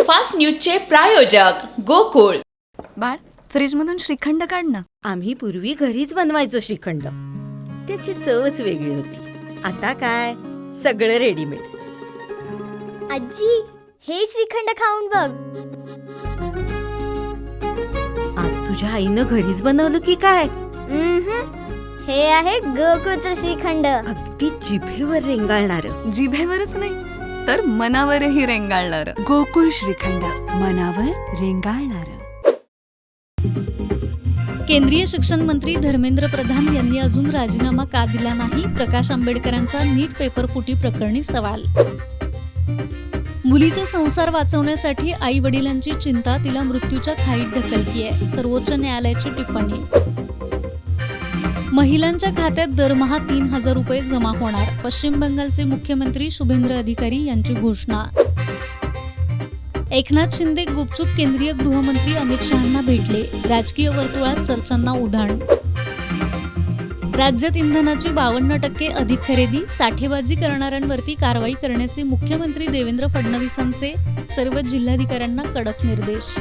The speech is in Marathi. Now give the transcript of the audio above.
फास्ट न्यूजचे प्रायोजक गोकुळ. बाळ, फ्रीजमधून श्रीखंड काढ ना. आम्ही पूर्वी घरीच बनवायचो श्रीखंड. त्याची चवच वेगळी होती. आता काय सगळं रेडीमेड. आजी, हे श्रीखंड खाऊन बघ. आज तुझ्या आईनं घरीच बनवलं की काय? हे आहे गोकुळचं श्रीखंड. अगदी जिभेवर रेंगाळणार. जिभेवरच नाही तर मनावरही रेंगाळणार. गोकुळ श्रीखंड, मनावर रेंगाळणार. केंद्रीय शिक्षण मंत्री धर्मेंद्र प्रधान यांनी अजून राजीनामा का दिला नाही? प्रकाश आंबेडकरांचा नीट पेपर फुटी प्रकरणी सवाल. मुलीचा संसार वाचवण्यासाठी आई वडिलांची चिंता तिला मृत्यूच्या खाईत ढकलतीये. सर्वोच्च न्यायालयाची टिप्पणी. महिलांच्या खात्यात दरमहा 3,000 रुपये जमा होणार. पश्चिम बंगालचे मुख्यमंत्री शुभेंद्र अधिकारी यांची घोषणा. एकनाथ शिंदे गुपचूप केंद्रीय गृहमंत्री अमित शहांना भेटले. राजकीय वर्तुळात चर्चांना उधाण. राज्यात इंधनाची 52% अधिक खरेदी. साठेबाजी करणाऱ्यांवरती कारवाई करण्याचे मुख्यमंत्री देवेंद्र फडणवीसांचे सर्व जिल्हाधिकाऱ्यांना कडक निर्देश.